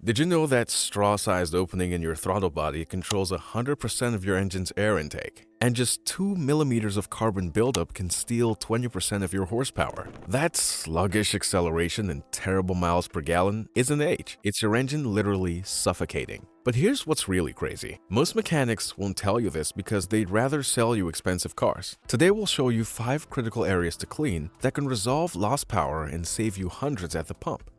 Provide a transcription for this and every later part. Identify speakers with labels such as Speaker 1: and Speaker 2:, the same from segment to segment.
Speaker 1: Did you know that straw-sized opening in your throttle body controls 100% of your engine's air intake? And just 2 millimeters of carbon buildup can steal 20% of your horsepower. That sluggish acceleration and terrible miles per gallon isn't age. It's your engine literally suffocating. But here's what's really crazy. Most mechanics won't tell you this because they'd rather sell you expensive cars. Today we'll show you 5 critical areas to clean that can resolve lost power and save you hundreds at the pump.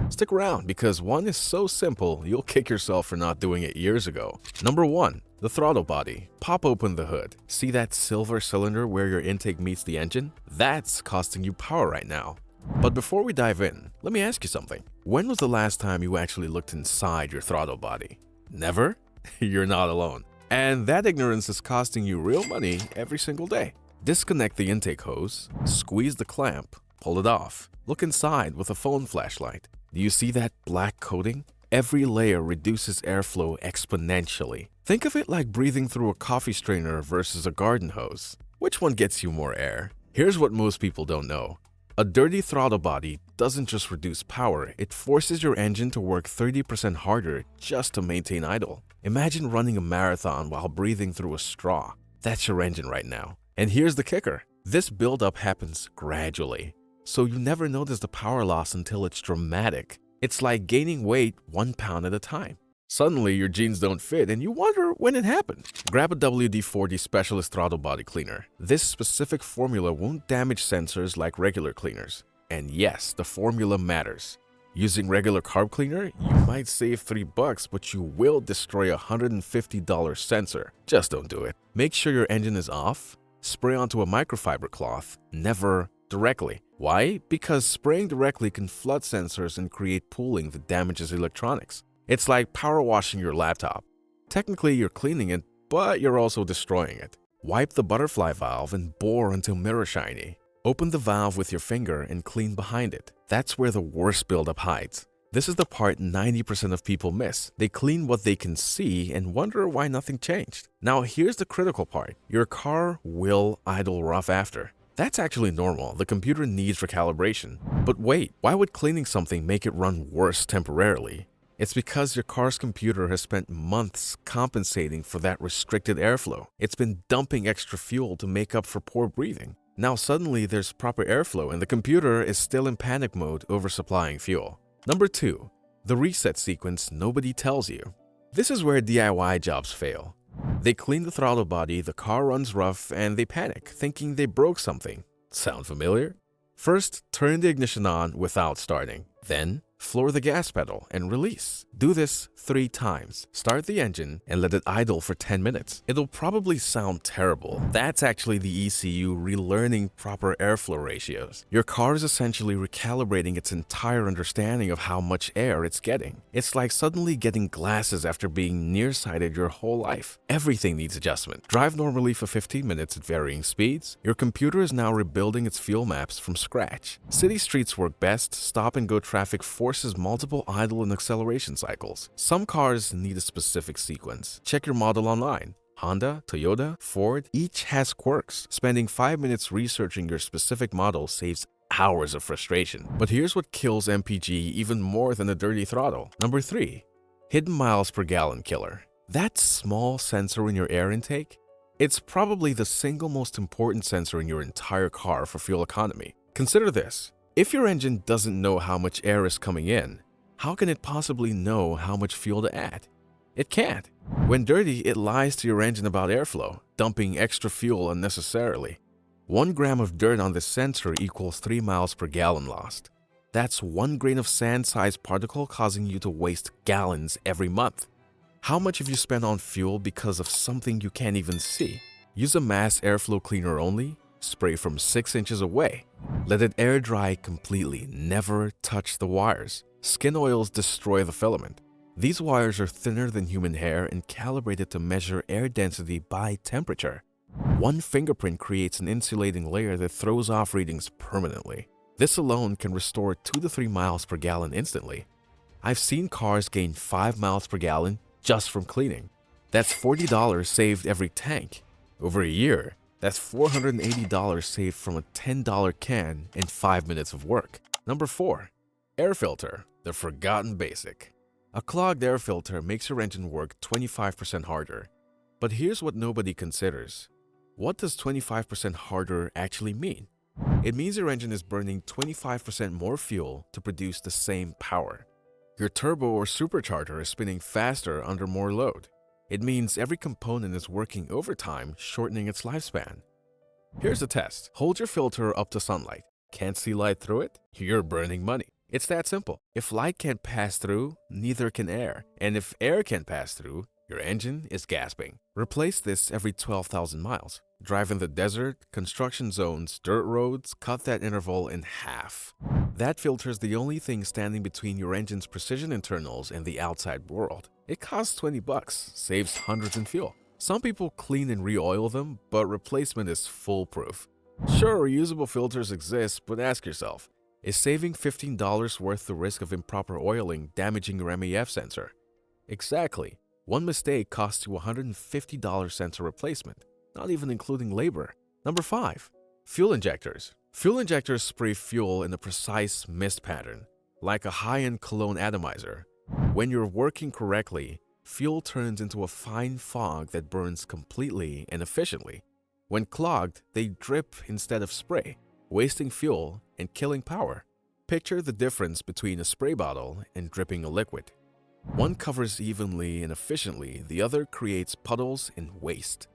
Speaker 1: Stick around because one is so simple you'll kick yourself for not doing it years ago. Number 1. The throttle body. Pop open the hood. See that silver cylinder where your intake meets the engine? That's costing you power right now. But before we dive in, let me ask you something. When was the last time you actually looked inside your throttle body? Never? You're not alone. And that ignorance is costing you real money every single day. Disconnect the intake hose, squeeze the clamp, pull it off. Look inside with a phone flashlight. Do you see that black coating? Every layer reduces airflow exponentially. Think of it like breathing through a coffee strainer versus a garden hose. Which one gets you more air? Here's what most people don't know. A dirty throttle body doesn't just reduce power, it forces your engine to work 30% harder just to maintain idle. Imagine running a marathon while breathing through a straw. That's your engine right now. And here's the kicker. This buildup happens gradually. So you never notice the power loss until it's dramatic. It's like gaining weight 1 pound at a time. Suddenly, your jeans don't fit and you wonder when it happened. Grab a WD-40 Specialist Throttle Body Cleaner. This specific formula won't damage sensors like regular cleaners. And yes, the formula matters. Using regular carb cleaner, you might save $3, but you will destroy a $150 sensor. Just don't do it. Make sure your engine is off. Spray onto a microfiber cloth, never directly. Why? Because spraying directly can flood sensors and create pooling that damages electronics. It's like power washing your laptop. Technically, you're cleaning it, but you're also destroying it. Wipe the butterfly valve and bore until mirror shiny. Open the valve with your finger and clean behind it. That's where the worst buildup hides. This is the part 90% of people miss. They clean what they can see and wonder why nothing changed. Now here's the critical part. Your car will idle rough after. That's actually normal. The computer needs recalibration. But wait, why would cleaning something make it run worse temporarily? It's because your car's computer has spent months compensating for that restricted airflow. It's been dumping extra fuel to make up for poor breathing. Now suddenly there's proper airflow and the computer is still in panic mode oversupplying fuel. Number 2. The reset sequence nobody tells you. This is where DIY jobs fail. They clean the throttle body, the car runs rough, and they panic, thinking they broke something. Sound familiar? First, turn the ignition on without starting. Then, floor the gas pedal and release. Do this 3 times. Start the engine and let it idle for 10 minutes. It'll probably sound terrible. That's actually the ECU relearning proper airflow ratios. Your car is essentially recalibrating its entire understanding of how much air it's getting. It's like suddenly getting glasses after being nearsighted your whole life. Everything needs adjustment. Drive normally for 15 minutes at varying speeds. Your computer is now rebuilding its fuel maps from scratch. City streets work best. Stop-and-go traffic forces multiple idle and acceleration cycles. Some cars need a specific sequence. Check your model online. Honda, Toyota, Ford, each has quirks. Spending 5 minutes researching your specific model saves hours of frustration. But here's what kills MPG even more than a dirty throttle. Number 3. Hidden miles per gallon killer. That small sensor in your air intake? It's probably the single most important sensor in your entire car for fuel economy. Consider this. If your engine doesn't know how much air is coming in, how can it possibly know how much fuel to add? It can't. When dirty, it lies to your engine about airflow, dumping extra fuel unnecessarily. 1 gram of dirt on this sensor equals 3 miles per gallon lost. That's 1 grain of sand-sized particle causing you to waste gallons every month. How much have you spent on fuel because of something you can't even see? Use a mass airflow cleaner only. Spray from 6 inches away. Let it air dry completely. Never touch the wires. Skin oils destroy the filament. These wires are thinner than human hair and calibrated to measure air density by temperature. 1 fingerprint creates an insulating layer that throws off readings permanently. This alone can restore 2 to 3 miles per gallon instantly. I've seen cars gain 5 miles per gallon just from cleaning. That's $40 saved every tank. Over a year, that's $480 saved from a $10 can in 5 minutes of work. Number 4. Air filter, the forgotten basic. A clogged air filter makes your engine work 25% harder. But here's what nobody considers. What does 25% harder actually mean? It means your engine is burning 25% more fuel to produce the same power. Your turbo or supercharger is spinning faster under more load. It means every component is working overtime, shortening its lifespan. Here's a test. Hold your filter up to sunlight. Can't see light through it? You're burning money. It's that simple. If light can't pass through, neither can air. And if air can't pass through, your engine is gasping. Replace this every 12,000 miles. Drive in the desert, construction zones, dirt roads, cut that interval in half. That filter is the only thing standing between your engine's precision internals and the outside world. It costs $20, saves hundreds in fuel. Some people clean and re-oil them, but replacement is foolproof. Sure, reusable filters exist, but ask yourself, is saving $15 worth the risk of improper oiling damaging your MEF sensor? Exactly. One mistake costs you $150 sensor replacement, not even including labor. Number 5. Fuel injectors. Fuel injectors spray fuel in a precise mist pattern, like a high-end cologne atomizer. When you're working correctly, fuel turns into a fine fog that burns completely and efficiently. When clogged, they drip instead of spray, wasting fuel and killing power. Picture the difference between a spray bottle and dripping a liquid. One covers evenly and efficiently, the other creates puddles and waste.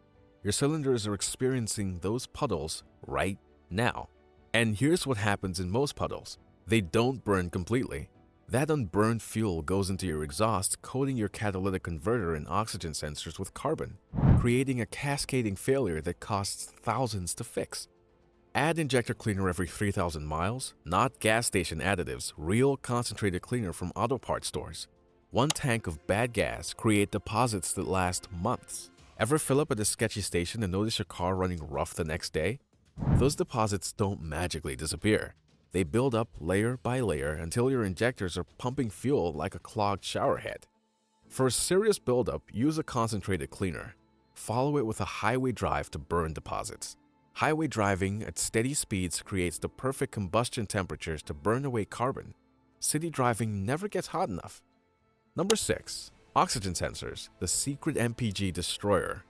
Speaker 1: Your cylinders are experiencing those puddles right now. And here's what happens in most puddles. They don't burn completely. That unburned fuel goes into your exhaust, coating your catalytic converter and oxygen sensors with carbon, creating a cascading failure that costs thousands to fix. Add injector cleaner every 3,000 miles, not gas station additives, real concentrated cleaner from auto parts stores. One tank of bad gas create deposits that last months. Ever fill up at a sketchy station and notice your car running rough the next day? Those deposits don't magically disappear. They build up layer by layer until your injectors are pumping fuel like a clogged shower head. For a serious buildup, use a concentrated cleaner. Follow it with a highway drive to burn deposits. Highway driving at steady speeds creates the perfect combustion temperatures to burn away carbon. City driving never gets hot enough. Number 6. Oxygen sensors, the secret MPG destroyer.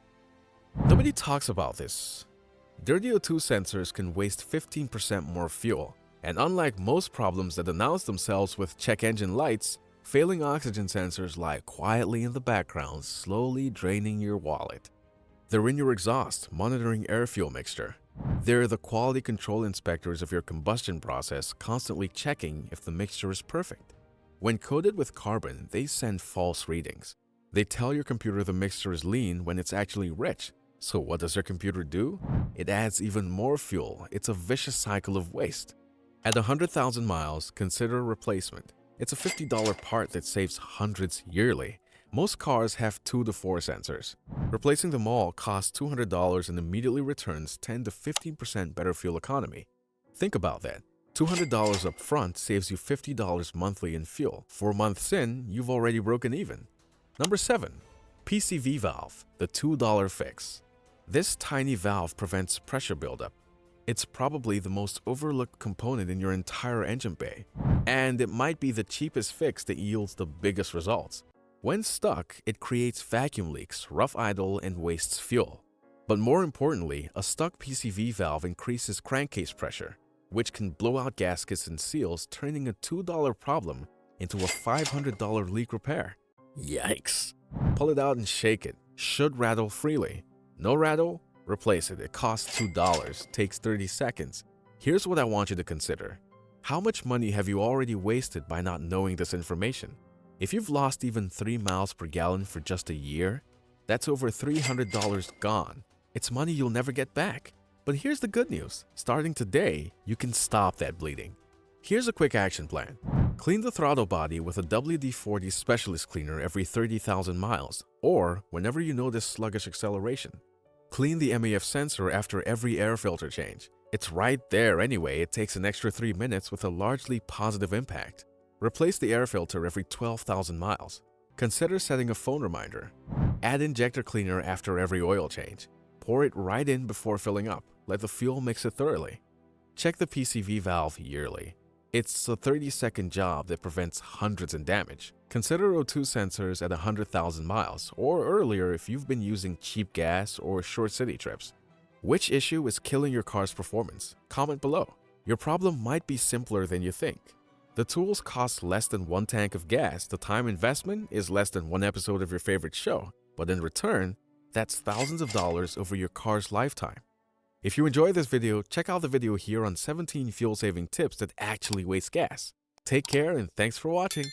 Speaker 1: Nobody talks about this. Dirty O2 sensors can waste 15% more fuel. And unlike most problems that announce themselves with check engine lights, failing oxygen sensors lie quietly in the background, slowly draining your wallet. They're in your exhaust, monitoring air-fuel mixture. They're the quality control inspectors of your combustion process, constantly checking if the mixture is perfect. When coated with carbon, they send false readings. They tell your computer the mixture is lean when it's actually rich. So what does your computer do? It adds even more fuel. It's a vicious cycle of waste. At 100,000 miles, consider replacement. It's a $50 part that saves hundreds yearly. Most cars have 2 to 4 sensors. Replacing them all costs $200 and immediately returns 10 to 15% better fuel economy. Think about that. $200 up front saves you $50 monthly in fuel. 4 months in, you've already broken even. Number 7. PCV valve, the $2 fix. This tiny valve prevents pressure buildup. It's probably the most overlooked component in your entire engine bay, and it might be the cheapest fix that yields the biggest results. When stuck, it creates vacuum leaks, rough idle, and wastes fuel. But more importantly, a stuck PCV valve increases crankcase pressure, which can blow out gaskets and seals, turning a $2 problem into a $500 leak repair. Yikes! Pull it out and shake it. Should rattle freely. No rattle? Replace it. It costs $2, takes 30 seconds. Here's what I want you to consider. How much money have you already wasted by not knowing this information? If you've lost even 3 miles per gallon for just a year, that's over $300 gone. It's money you'll never get back. But here's the good news. Starting today, you can stop that bleeding. Here's a quick action plan. Clean the throttle body with a WD-40 specialist cleaner every 30,000 miles, or whenever you notice sluggish acceleration. Clean the MEF sensor after every air filter change. It's right there anyway, it takes an extra 3 minutes with a largely positive impact. Replace the air filter every 12,000 miles. Consider setting a phone reminder. Add injector cleaner after every oil change. Pour it right in before filling up. Let the fuel mix it thoroughly. Check the PCV valve yearly. It's a 30-second job that prevents hundreds in damage. Consider O2 sensors at 100,000 miles, or earlier if you've been using cheap gas or short city trips. Which issue is killing your car's performance? Comment below. Your problem might be simpler than you think. The tools cost less than one tank of gas, the time investment is less than one episode of your favorite show, but in return, that's thousands of dollars over your car's lifetime. If you enjoyed this video, check out the video here on 17 fuel-saving tips that actually waste gas. Take care and thanks for watching.